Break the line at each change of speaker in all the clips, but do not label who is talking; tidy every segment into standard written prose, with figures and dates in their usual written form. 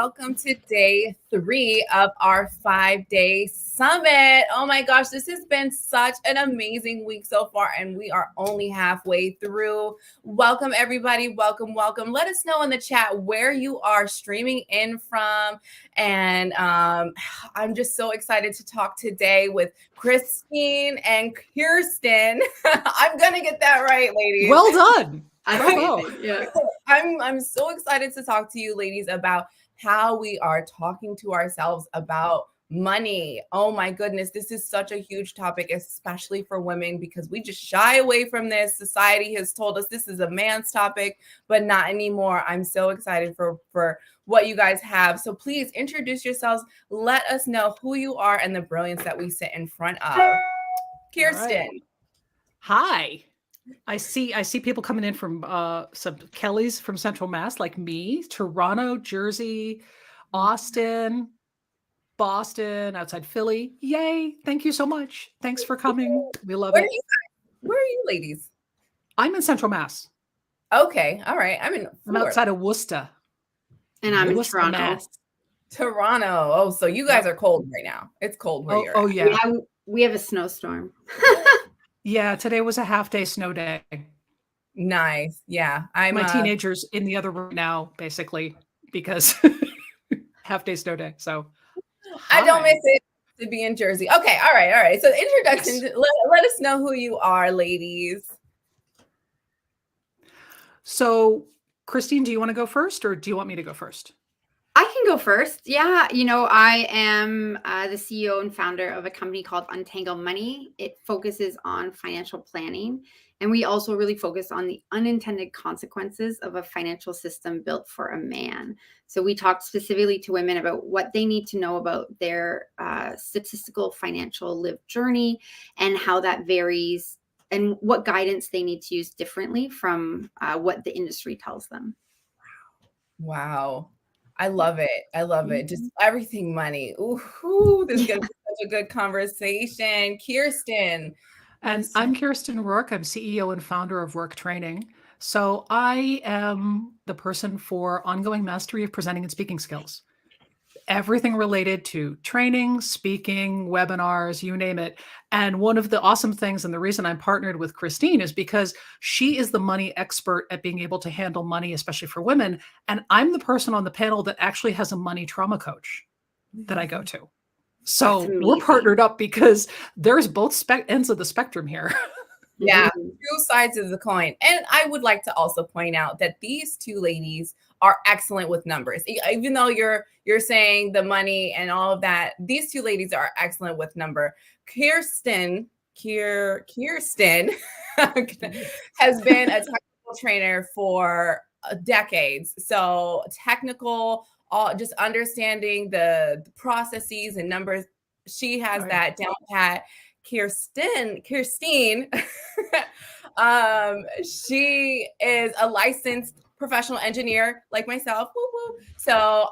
welcome to day 3 of our 5-day summit. Oh my gosh, this has been such an amazing week so far, and we are only halfway through. Welcome, everybody. Welcome. Let us know in the chat where you are streaming in from. And I'm just so excited to talk today with Kristine and Kirsten. I'm going to get that right, ladies.
Well done.
Yeah. I'm so excited to talk to you ladies about how we are talking to ourselves about money. Oh my goodness, this is such a huge topic, especially for women, because we just shy away from this. Society has told us this is a man's topic, but not anymore. I'm so excited for what you guys have. So please introduce yourselves. Let us know who you are and the brilliance that we sit in front of. Kirsten.
Right. Hi. I see people coming in from some Kellys from Central Mass, like me, Toronto, Jersey, Austin, Boston, outside Philly. Yay. Thank you so much. Thanks for coming. We love it.
Where are you ladies?
I'm in Central Mass.
Okay. All right. I'm
outside of Worcester.
And I'm in Toronto.
Mass. Toronto. Oh, so you guys are cold right now. It's cold where you're at.
Yeah.
We have a snowstorm.
Yeah, today was a half-day snow day.
Nice. Yeah.
My teenager's in the other room now, basically, because half-day snow day. So
I don't miss it to be in Jersey. Okay. All right. So introduction, yes. Let us know who you are, ladies.
So Kristine, do you want to go first or do you want me to go first?
I can go first. Yeah. I am the CEO and founder of a company called Untangle Money. It focuses on financial planning. And we also really focus on the unintended consequences of a financial system built for a man. So we talk specifically to women about what they need to know about their statistical financial lived journey and how that varies and what guidance they need to use differently from what the industry tells them.
Wow. I love it. Just everything money. Ooh, this is going to be such a good conversation. Kirsten.
And I'm Kirsten Rourke. I'm CEO and founder of Rourke Training. So I am the person for ongoing mastery of presenting and speaking skills. Everything related to training, speaking, webinars, you name it. And one of the awesome things, and the reason I'm partnered with Kristine, is because she is the money expert at being able to handle money, especially for women. And I'm the person on the panel that actually has a money trauma coach that I go to. So we're partnered up because there's both ends of the spectrum here.
Yeah, two sides of the coin. And I would like to also point out that these two ladies are excellent with numbers. Even though you're saying the money and all of that, these two ladies are excellent with number. Kirsten has been a technical trainer for decades. So technical, just understanding the processes and numbers. She has that down pat. Kirstine, she is a licensed professional engineer like myself. Woo-woo. So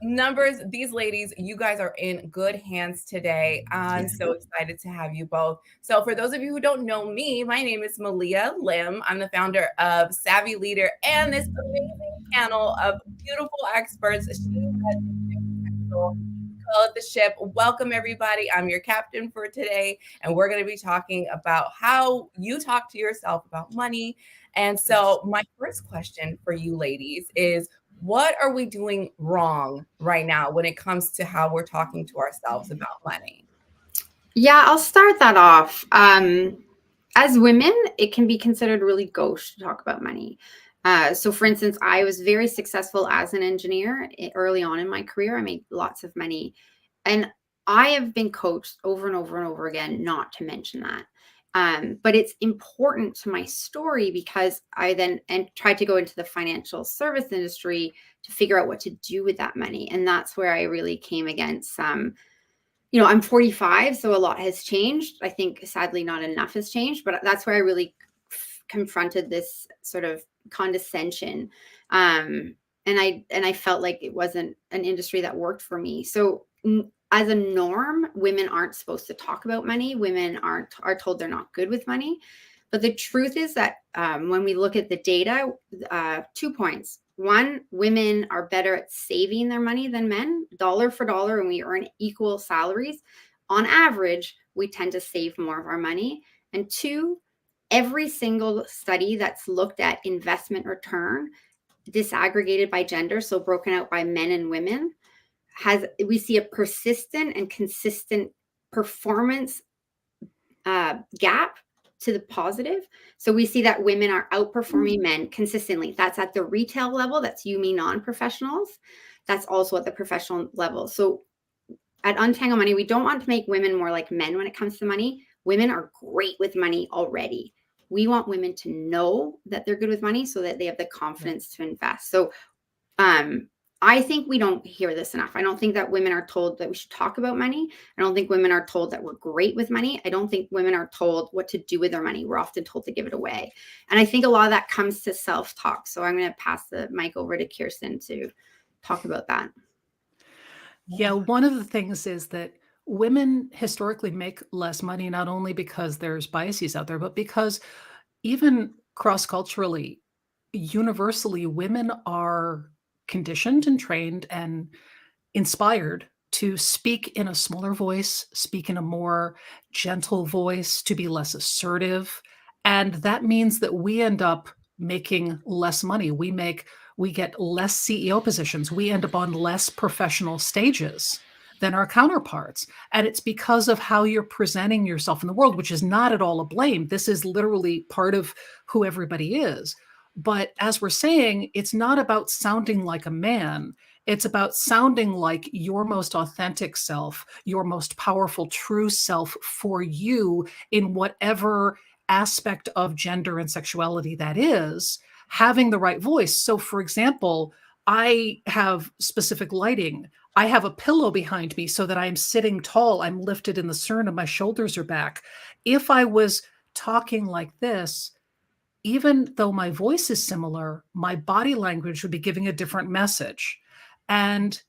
numbers, these ladies, you guys are in good hands today. I'm so excited to have you both. So for those of you who don't know me, my name is Malia Lim. I'm the founder of Savvy Leader and this amazing panel of beautiful experts. She has potential. Call it the ship. Welcome, everybody. I'm your captain for today, and we're going to be talking about how you talk to yourself about money. And so my first question for you ladies is, what are we doing wrong right now when it comes to how we're talking to ourselves about money?
Yeah, I'll start that off. As women, it can be considered really gauche to talk about money. So for instance, I was very successful as an engineer early on in my career. I made lots of money, and I have been coached over and over and over again not to mention that. But it's important to my story because I then tried to go into the financial service industry to figure out what to do with that money. And that's where I really came against I'm 45, so a lot has changed. I think sadly not enough has changed, but that's where I really confronted this sort of condescension. And I felt like it wasn't an industry that worked for me. So as a norm, women aren't supposed to talk about money. Women are told they're not good with money. But the truth is that when we look at the data, 2 points. One, women are better at saving their money than men, dollar for dollar, and we earn equal salaries. On average, we tend to save more of our money. And two, every single study that's looked at investment return, disaggregated by gender, so broken out by men and women, we see a persistent and consistent performance gap to the positive. So we see that women are outperforming men consistently. That's at the retail level. That's you, me, non-professionals. That's also at the professional level. So at Untangle Money, we don't want to make women more like men when it comes to money. Women are great with money already. We want women to know that they're good with money so that they have the confidence to invest. So I think we don't hear this enough. I don't think that women are told that we should talk about money. I don't think women are told that we're great with money. I don't think women are told what to do with their money. We're often told to give it away. And I think a lot of that comes to self-talk. So I'm going to pass the mic over to Kirsten to talk about that.
Yeah, one of the things is that women historically make less money, not only because there's biases out there, but because even cross-culturally, universally, women are conditioned and trained and inspired to speak in a smaller voice, speak in a more gentle voice, to be less assertive. And that means that we end up making less money. We get less CEO positions. We end up on less professional stages than our counterparts. And it's because of how you're presenting yourself in the world, which is not at all a blame. This is literally part of who everybody is. But as we're saying, it's not about sounding like a man. It's about sounding like your most authentic self, your most powerful, true self for you in whatever aspect of gender and sexuality that is, having the right voice. So, for example, I have specific lighting. I have a pillow behind me so that I'm sitting tall. I'm lifted in the stern and my shoulders are back. If I was talking like this, even though my voice is similar, my body language would be giving a different message. And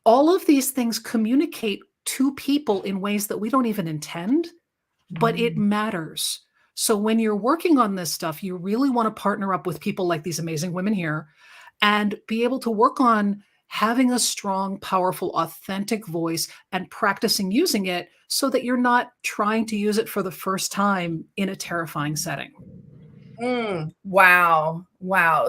all of these things communicate to people in ways that we don't even intend, but it matters. So when you're working on this stuff, you really want to partner up with people like these amazing women here and be able to work on having a strong, powerful, authentic voice and practicing using it so that you're not trying to use it for the first time in a terrifying setting.
Wow.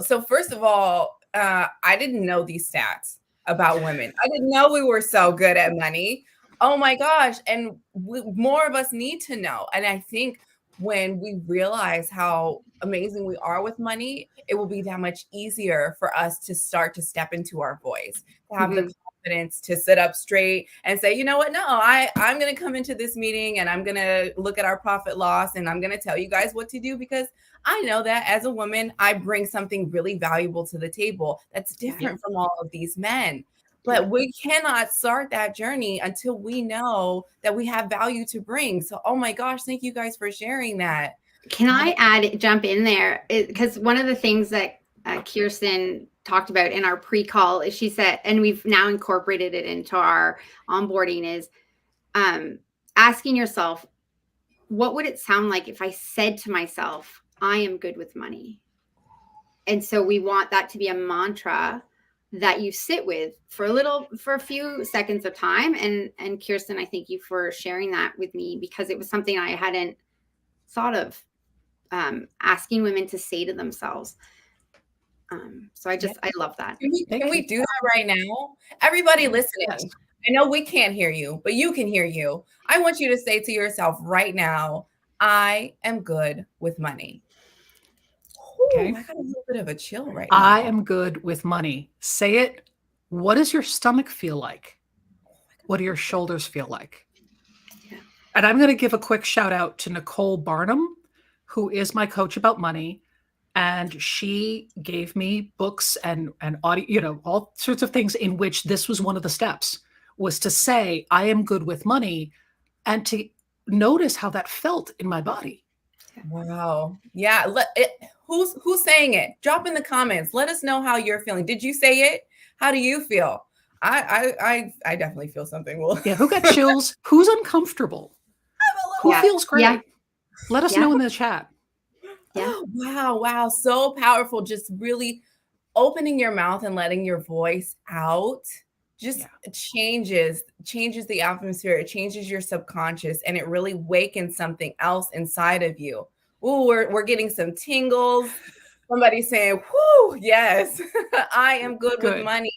So first of all, I didn't know these stats about women. I didn't know we were so good at money. Oh my gosh. And more of us need to know. And I think when we realize how amazing we are with money, it will be that much easier for us to start to step into our voice, to have the confidence to sit up straight and say, you know what? No, I'm going to come into this meeting and I'm going to look at our profit loss and I'm going to tell you guys what to do because I know that as a woman, I bring something really valuable to the table that's different from all of these men. But we cannot start that journey until we know that we have value to bring. So, oh my gosh, thank you guys for sharing that.
Can I jump in there? Because one of the things that Kirsten talked about in our pre-call is she said, and we've now incorporated it into our onboarding, is asking yourself, what would it sound like if I said to myself, I am good with money? And so we want that to be a mantra that you sit with for a few seconds of time. And Kirsten, I thank you for sharing that with me because it was something I hadn't thought of, asking women to say to themselves. So I love that.
Can we do that right now? Everybody listening. Yes. I know we can't hear you, but you can hear you. I want you to say to yourself right now, I am good with money. Okay. Ooh, I got a little bit of a chill right now.
I am good with money. Say it. What does your stomach feel like? What do your shoulders feel like? Yeah. And I'm going to give a quick shout out to Nicole Barnum, who is my coach about money. And she gave me books and audio, all sorts of things in which this was one of the steps, was to say, I am good with money, and to notice how that felt in my body.
Wow. Yeah. Who's saying it? Drop in the comments. Let us know how you're feeling. Did you say it? How do you feel? I definitely feel something.
Yeah. Who got chills? Who's uncomfortable? Who feels great? Yeah. Let us know in the chat.
Yeah.
Wow. So powerful. Just really opening your mouth and letting your voice out just changes the atmosphere. It changes your subconscious, and it really wakens something else inside of you. Ooh, we're getting some tingles. Somebody's saying, whoo, yes, I am good with money.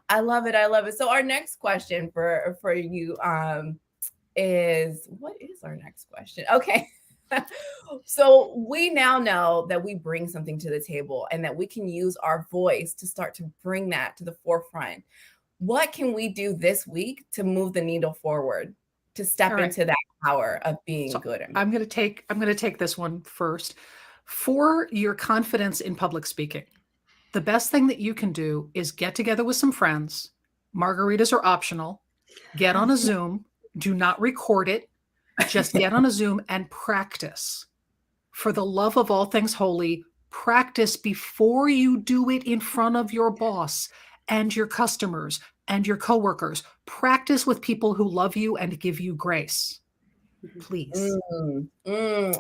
I love it. I love it. So our next question for you is, what is our next question? Okay. So we now know that we bring something to the table and that we can use our voice to start to bring that to the forefront. What can we do this week to move the needle forward, to step into that power of being good?
I'm going to take this one first. For your confidence in public speaking, the best thing that you can do is get together with some friends. Margaritas are optional. Get on a Zoom. Do not record it. Just get on a Zoom and practice. For the love of all things holy, practice before you do it in front of your boss and your customers and your coworkers. Practice with people who love you and give you grace. Please.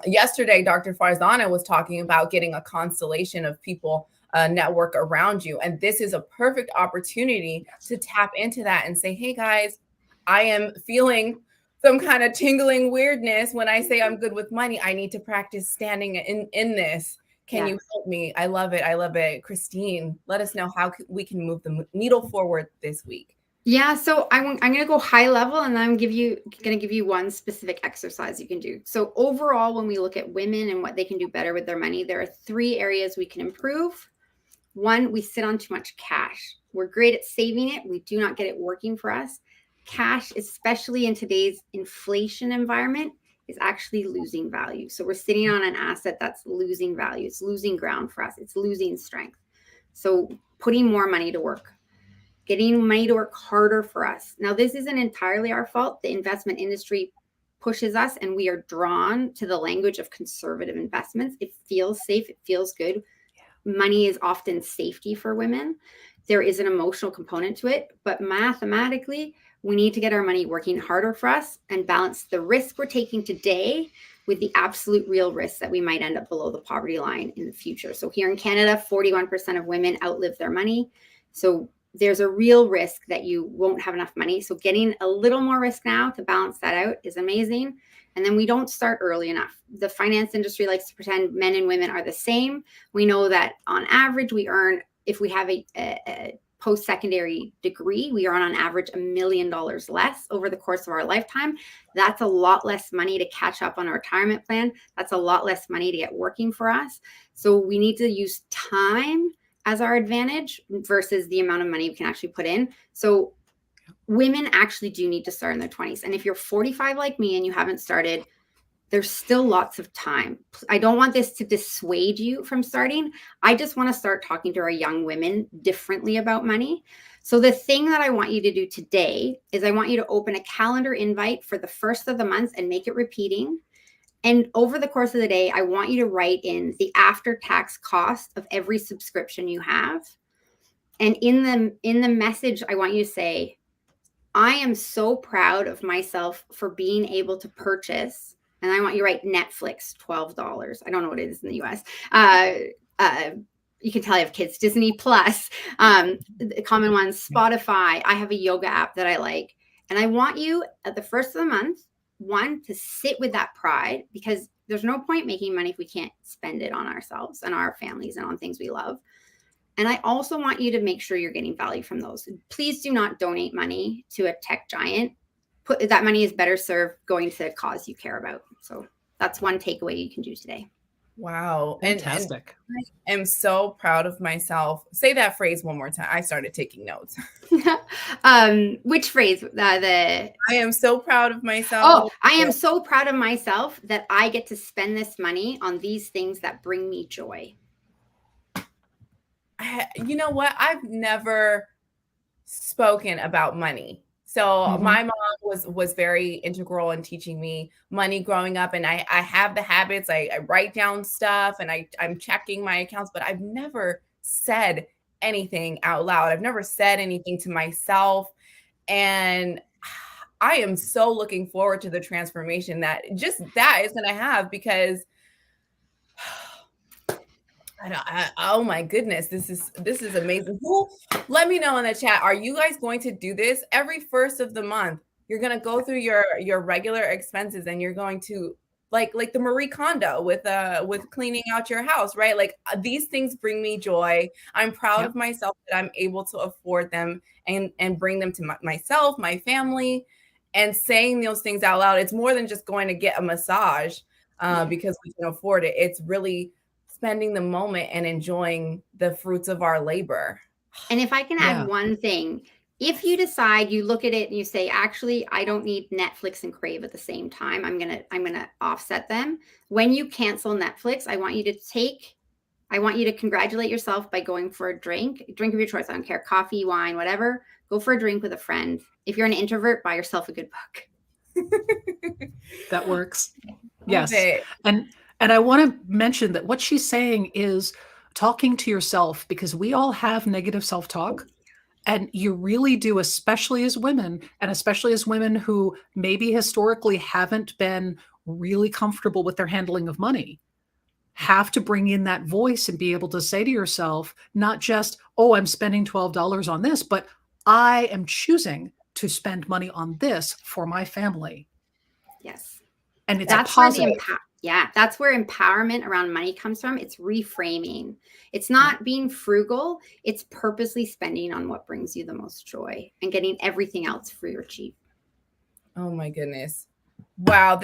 Yesterday, Dr. Farzana was talking about getting a constellation of people network around you. And this is a perfect opportunity to tap into that and say, hey guys, I am feeling some kind of tingling weirdness when I say I'm good with money. I need to practice standing in this. Can you help me? I love it. I love it. Kristine, let us know how we can move the needle forward this week.
Yeah, so I'm going to go high level, and I'm going to give you one specific exercise you can do. So overall, when we look at women and what they can do better with their money, there are 3 areas we can improve. 1, we sit on too much cash. We're great at saving it. We do not get it working for us. Cash, especially in today's inflation environment, is actually losing value. So we're sitting on an asset that's losing value. It's losing ground for us. It's losing strength. So putting more money to work. Getting money to work harder for us. Now, this isn't entirely our fault. The investment industry pushes us, and we are drawn to the language of conservative investments. It feels safe. It feels good. Money is often safety for women. There is an emotional component to it, but mathematically, we need to get our money working harder for us and balance the risk we're taking today with the absolute real risk that we might end up below the poverty line in the future. So here in Canada, 41% of women outlive their money. So there's a real risk that you won't have enough money. So getting a little more risk now to balance that out is amazing. And then we don't start early enough. The finance industry likes to pretend men and women are the same. We know that on average, we earn, if we have a post-secondary degree, we earn on average $1 million less over the course of our lifetime. That's a lot less money to catch up on a retirement plan. That's a lot less money to get working for us. So we need to use time as our advantage versus the amount of money we can actually put in. So women actually do need to start in their 20s. And if you're 45 like me and you haven't started, there's still lots of time. I don't want this to dissuade you from starting. I just want to start talking to our young women differently about money. So the thing that I want you to do today is I want you to open a calendar invite for the first of the month and make it repeating. And over the course of the day, I want you to write in the after-tax cost of every subscription you have. And in the message, I want you to say, I am so proud of myself for being able to purchase, and I want you to write Netflix, $12. I don't know what it is in the US. You can tell I have kids, Disney Plus, the common ones, Spotify. I have a yoga app that I like. And I want you at the first of the month, 1, to sit with that pride, because there's no point making money if we can't spend it on ourselves and our families and on things we love. And I also want you to make sure you're getting value from those. Please do not donate money to a tech giant. That money is better served going to a cause you care about. So that's one takeaway you can do today.
Wow.
Fantastic.
And I am so proud of myself. Say that phrase one more time. I started taking notes.
Which phrase? I
am so proud of myself.
Oh, I am so proud of myself that I get to spend this money on these things that bring me joy.
You know what? I've never spoken about money. So my mom was very integral in teaching me money growing up. And I have the habits. I write down stuff and I'm checking my accounts, but I've never said anything out loud. I've never said anything to myself. And I am so looking forward to the transformation that is going to have, because Oh my goodness, this is amazing. Let me know in the chat. Are you guys going to do this every first of the month? You're gonna go through your regular expenses, and you're going to like the Marie Kondo with cleaning out your house, right? Like these things bring me joy. I'm proud of myself that I'm able to afford them and bring them to myself, my family, and saying those things out loud. It's more than just going to get a massage because we can afford it. It's really spending the moment and enjoying the fruits of our labor.
And if I can add one thing, if you decide, you look at it and you say, actually, I don't need Netflix and Crave at the same time, I'm gonna offset them. When you cancel Netflix, I want you to congratulate yourself by going for a drink of your choice. I don't care, coffee, wine, whatever. Go for a drink with a friend. If you're an introvert, buy yourself a good book.
That works. Yes. And I want to mention that what she's saying is talking to yourself, because we all have negative self-talk. And you really do, especially as women, and especially as women who maybe historically haven't been really comfortable with their handling of money, have to bring in that voice and be able to say to yourself, not just, oh, I'm spending $12 on this, but I am choosing to spend money on this for my family.
Yes.
And it's positive.
That's where empowerment around money comes from. It's reframing. It's not being frugal. It's purposely spending on what brings you the most joy and getting everything else free or cheap.
Oh my goodness. Wow.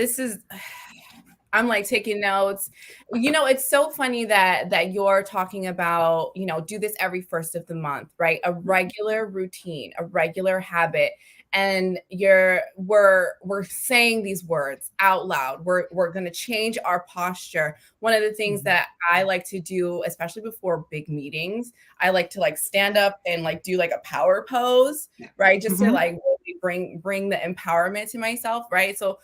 I'm like taking notes. It's so funny that you're talking about, do this every first of the month, right? A regular routine, a regular habit. And we're saying these words out loud. We're going to change our posture. One of the things that I like to do, especially before big meetings, I like to stand up and do a power pose, right? Just to really bring the empowerment to myself, right? So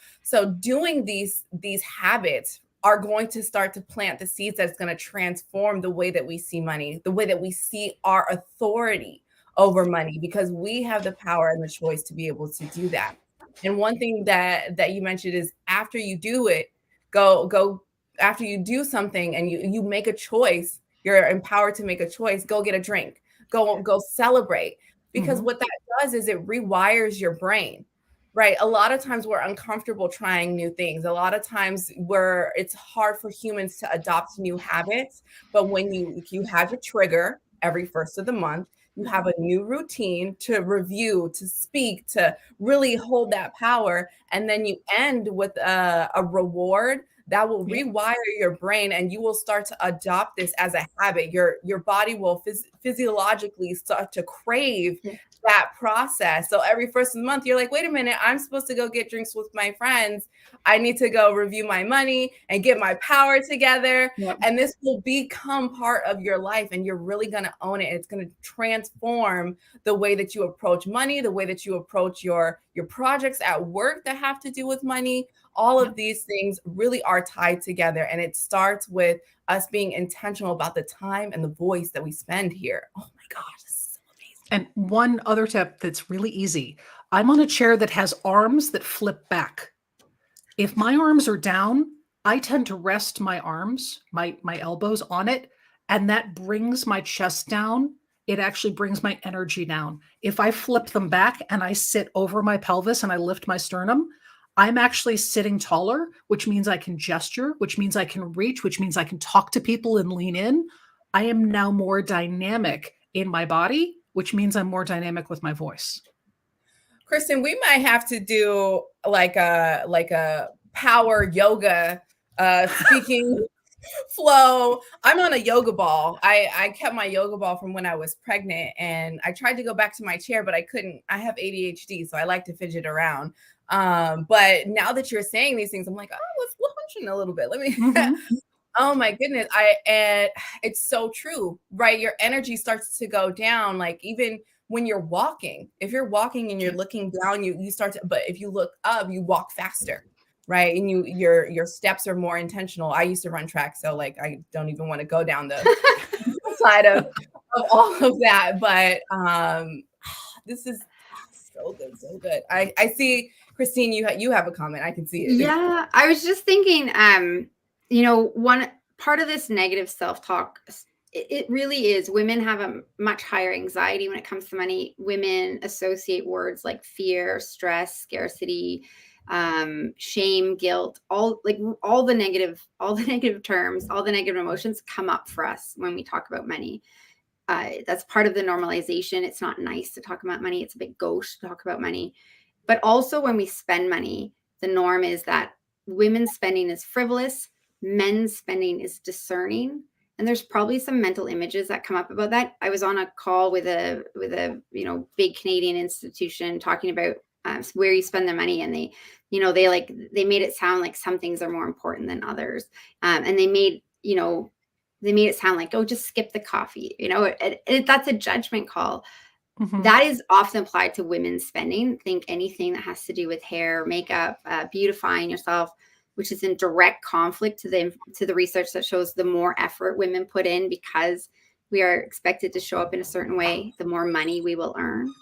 doing these habits are going to start to plant the seeds that's going to transform the way that we see money, the way that we see our authority over money, because we have the power and the choice to be able to do that. And one thing that you mentioned is after you do it, go after you do something and you make a choice, you're empowered to make a choice, go get a drink, go celebrate, because what that does is it rewires your brain. Right. A lot of times we're uncomfortable trying new things. A lot of times it's hard for humans to adopt new habits. But when you have your trigger every first of the month, you have a new routine to review, to speak, to really hold that power. And then you end with a reward that will rewire your brain, and you will start to adopt this as a habit. Your body will physiologically start to crave that process. So every first of the month, you're like, wait a minute, I'm supposed to go get drinks with my friends. I need to go review my money and get my power together. And this will become part of your life, and you're really going to own it. It's going to transform the way that you approach money, the way that you approach your projects at work that have to do with money. All of these things really are tied together. And it starts with us being intentional about the time and the voice that we spend here. Oh my gosh.
And one other tip that's really easy. I'm on a chair that has arms that flip back. If my arms are down, I tend to rest my arms, my elbows on it, and that brings my chest down. It actually brings my energy down. If I flip them back and I sit over my pelvis and I lift my sternum, I'm actually sitting taller, which means I can gesture, which means I can reach, which means I can talk to people and lean in. I am now more dynamic in my body, which means I'm more dynamic with my voice.
Kristen, we might have to do like a power yoga speaking flow. I'm on a yoga ball. I kept my yoga ball from when I was pregnant, and I tried to go back to my chair, but I couldn't. I have ADHD, so I like to fidget around. But now that you're saying these things, I'm like, oh, let's hunching a little bit. Let me. Oh my goodness. And it's so true, right? Your energy starts to go down. Like even when you're walking, if you're walking and you're looking down, you start to, but if you look up, you walk faster, right? And your steps are more intentional. I used to run track, so like, I don't even want to go down the side of all of that. But this is so good. So good. I see, Kristine, you have a comment. I can see it.
Yeah. I was just thinking, one part of this negative self-talk it really is. Women have a much higher anxiety when it comes to money. Women associate words like fear, stress, scarcity, shame, guilt, all the negative terms, all the negative emotions come up for us when we talk about money. That's part of the normalization. It's not nice to talk about money. It's a bit gauche to talk about money. But also when we spend money, the norm is that women's spending is frivolous, men's spending is discerning. And there's probably some mental images that come up about that. I was on a call with a big Canadian institution talking about where you spend their money, and they made it sound like some things are more important than others, and they made it sound like, oh, just skip the coffee. That's a judgment call.
Mm-hmm.
That is often applied to women's spending. Think anything that has to do with hair, makeup, beautifying yourself, which is in direct conflict to the research that shows the more effort women put in because we are expected to show up in a certain way, the more money we will earn.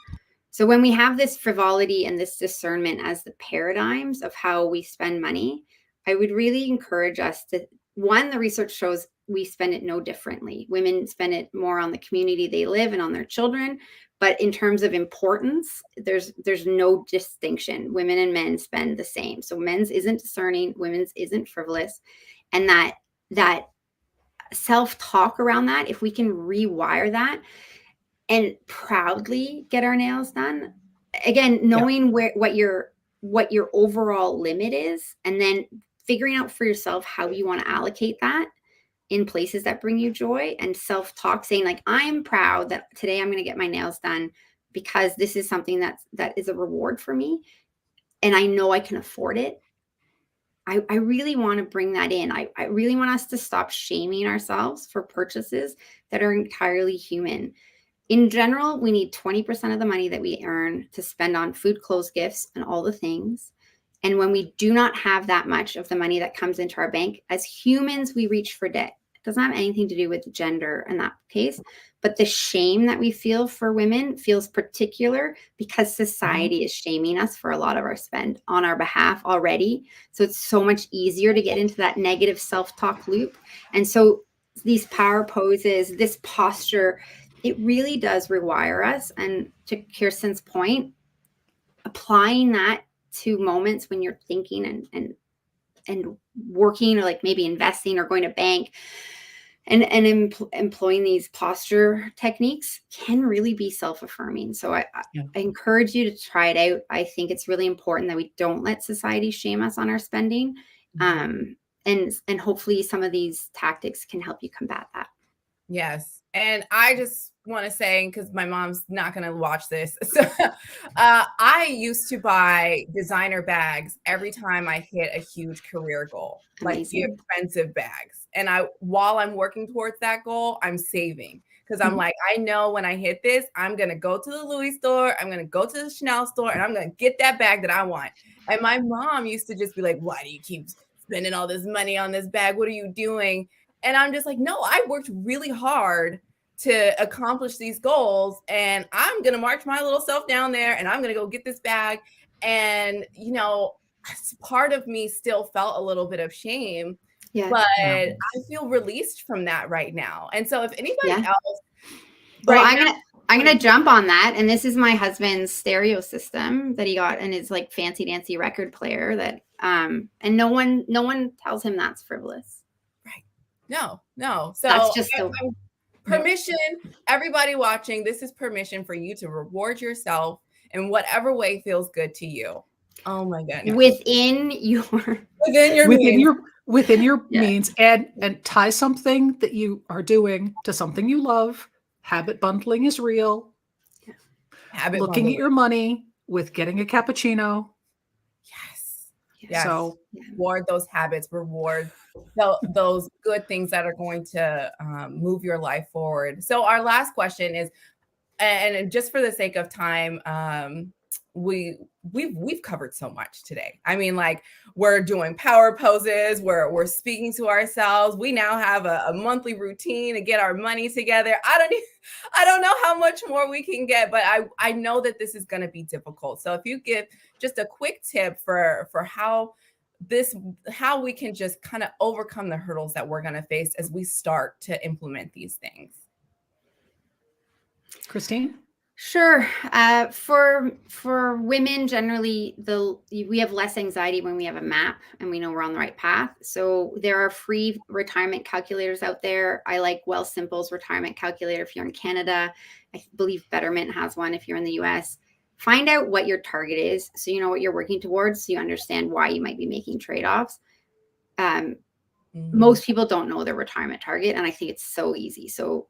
So when we have this frivolity and this discernment as the paradigms of how we spend money, I would really encourage us to, one, the research shows we spend it no differently. Women spend it more on the community they live and on their children. But in terms of importance, there's no distinction. Women and men spend the same. So men's isn't discerning, women's isn't frivolous. And that self-talk around that, if we can rewire that and proudly get our nails done, again, knowing what your overall limit is, and then figuring out for yourself how you want to allocate that in places that bring you joy, and self-talk saying like, I'm proud that today I'm going to get my nails done because this is something that is a reward for me. And I know I can afford it. I really want to bring that in. I really want us to stop shaming ourselves for purchases that are entirely human. In general, we need 20% of the money that we earn to spend on food, clothes, gifts, and all the things. And when we do not have that much of the money that comes into our bank, as humans, we reach for debt. It doesn't have anything to do with gender in that case, but the shame that we feel for women feels particular because society is shaming us for a lot of our spend on our behalf already. So it's so much easier to get into that negative self-talk loop. And so these power poses, this posture, it really does rewire us. And to Kirsten's point, applying that to moments when you're thinking and working, or like maybe investing or going to bank and employing these posture techniques can really be self-affirming. So I encourage you to try it out. I think it's really important that we don't let society shame us on our spending. And hopefully some of these tactics can help you combat that.
Yes. And I just want to say, because my mom's not going to watch this. So, I used to buy designer bags every time I hit a huge career goal, like the expensive bags. And while I'm working towards that goal, I'm saving, because I'm like, I know when I hit this, I'm going to go to the Louis store, I'm going to go to the Chanel store, and I'm going to get that bag that I want. And my mom used to just be like, why do you keep spending all this money on this bag? What are you doing? And I'm just like, no, I worked really hard to accomplish these goals, and I'm going to march my little self down there, and I'm going to go get this bag. And, part of me still felt a little bit of shame, but I feel released from that right now. And so if anybody else,
I'm gonna jump on that. And this is my husband's stereo system that he got, and it's like fancy dancy record player that, and no one tells him that's frivolous.
Right. No. So
that's just
permission, everybody watching, this is permission for you to reward yourself in whatever way feels good to you. Oh my goodness.
Within your
means, and tie something that you are doing to something you love. Habit bundling is real. Looking at your money with getting a cappuccino.
Yes. So reward those habits, reward those good things that are going to move your life forward. So our last question is, and just for the sake of time, we've covered so much today. I mean, like, we're doing power poses, we're speaking to ourselves. We now have a monthly routine to get our money together. I don't know how much more we can get, but I know that this is going to be difficult. So if you give just a quick tip for how how we can just kind of overcome the hurdles that we're going to face as we start to implement these things.
Kristine?
Sure. For women, generally, we have less anxiety when we have a map and we know we're on the right path. So there are free retirement calculators out there. I like Wealthsimple's retirement calculator if you're in Canada. I believe Betterment has one if you're in the US. Find out what your target is so you know what you're working towards, so you understand why you might be making trade-offs. Most people don't know their retirement target, and I think it's so easy. So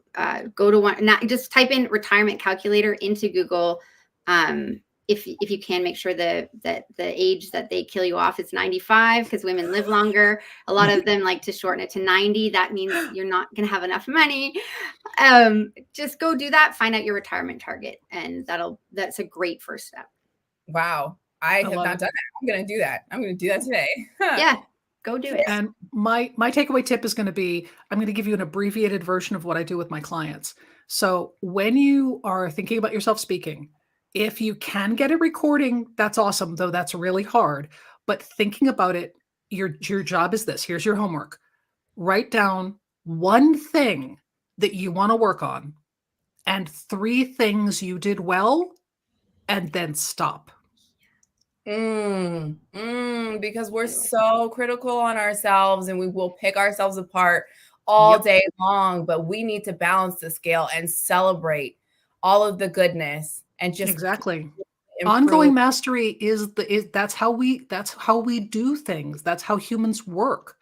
go to one, just type in retirement calculator into Google. If you can, make sure that the age that they kill you off is 95, because women live longer. A lot of them like to shorten it to 90. That means you're not going to have enough money. Just go do that. Find out your retirement target, and that's a great first step.
Wow, I have not done that. I'm going to do that. I'm going to do that today.
Yeah. Go do it.
And my takeaway tip is going to be, I'm going to give you an abbreviated version of what I do with my clients. So when you are thinking about yourself speaking, if you can get a recording, that's awesome, though that's really hard. But thinking about it, your job is this. Here's your homework. Write down one thing that you want to work on and 3 things you did well, and then stop.
Because we're so critical on ourselves and we will pick ourselves apart all day long, but we need to balance the scale and celebrate all of the goodness and just
exactly
improve.
Ongoing mastery that's how we do things. That's how humans work.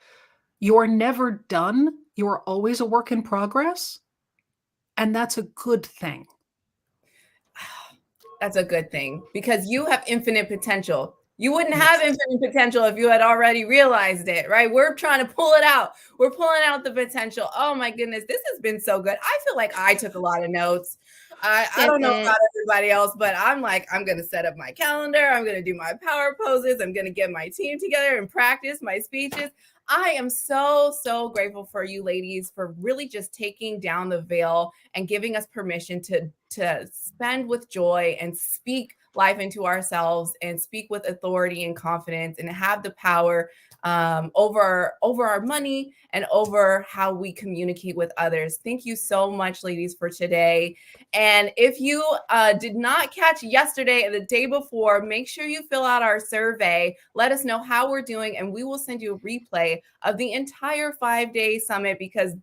You're never done. You're always a work in progress. And that's a good thing.
That's a good thing, because you have infinite potential. You wouldn't have infinite potential if you had already realized it, right? We're trying to pull it out. We're pulling out the potential. Oh my goodness, this has been so good. I feel like I took a lot of notes. I don't know about everybody else, but I'm going to set up my calendar. I'm going to do my power poses. I'm going to get my team together and practice my speeches. I am so, so grateful for you ladies for really just taking down the veil and giving us permission to spend with joy and speak life into ourselves and speak with authority and confidence and have the power over our money and over how we communicate with others. Thank you so much, ladies, for today. And if you did not catch yesterday and the day before, make sure you fill out our survey. Let us know how we're doing, and we will send you a replay of the entire 5-day summit, because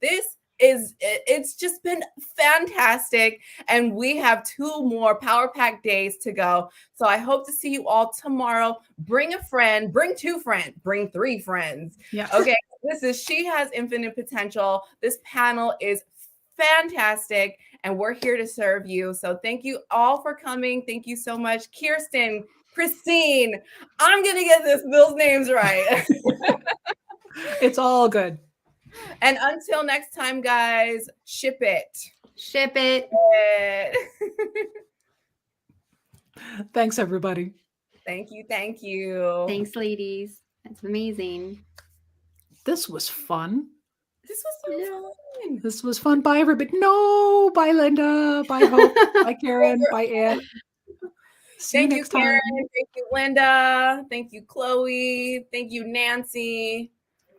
it's just been fantastic. And we have 2 more Power Pack days to go. So I hope to see you all tomorrow. Bring a friend, bring 2 friends, bring 3 friends.
Yeah.
Okay. This is She Has Infinite Potential. This panel is fantastic, and we're here to serve you. So thank you all for coming. Thank you so much, Kirsten, Kristine. I'm going to get those names right.
It's all good.
And until next time, guys, ship it.
Ship it.
Thanks, everybody.
Thank you. Thank you.
Thanks, ladies. That's amazing.
This was fun.
This was so fun.
This was fun. Bye, everybody. No, bye, Linda. Bye, Hope. Bye, Karen. Bye, Ed. See you next time.
Karen. Thank you, Linda. Thank you, Chloe. Thank you, Nancy.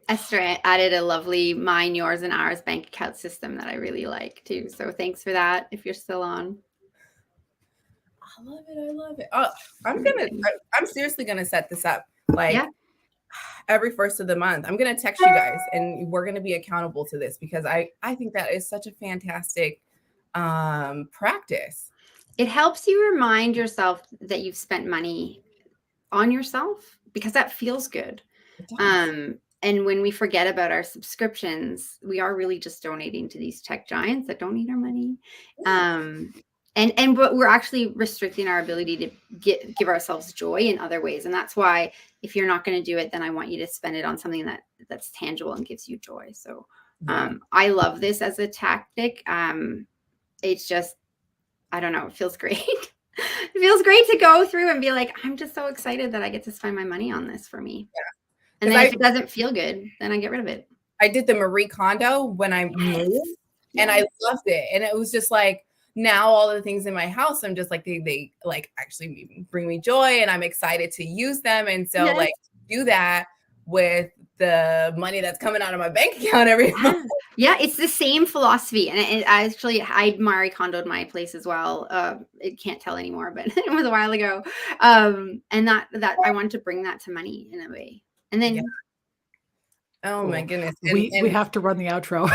Esther added a lovely mine, yours, and ours bank account system that I really like too. So thanks for that. If you're still on.
I love it. I love it. Oh, I'm seriously gonna set this up every first of the month. I'm gonna text you guys, and we're gonna be accountable to this, because I think that is such a fantastic practice.
It helps you remind yourself that you've spent money on yourself, because that feels good. And when we forget about our subscriptions, we are really just donating to these tech giants that don't need our money. But we're actually restricting our ability to give ourselves joy in other ways. And that's why, if you're not going to do it, then I want you to spend it on something that's tangible and gives you joy. So I love this as a tactic. It's just, I don't know, it feels great. It feels great to go through and be like, I'm just so excited that I get to spend my money on this for me. Yeah. And then if it doesn't feel good, then I get rid of it.
I did the Marie Kondo when I moved, and I loved it. And it was just like, now all the things in my house, I'm just like, they like actually bring me joy, and I'm excited to use them. And so like do that, with the money that's coming out of my bank account every month.
Yeah, it's the same philosophy. And I Marie Kondoed my place as well. It can't tell anymore, but it was a while ago. And that I wanted to bring that to money in a way. And then,
oh
Cool.
my goodness.
We have to run the outro.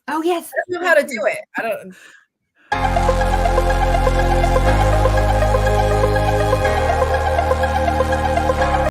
oh yes.
I don't know how to do it. I don't.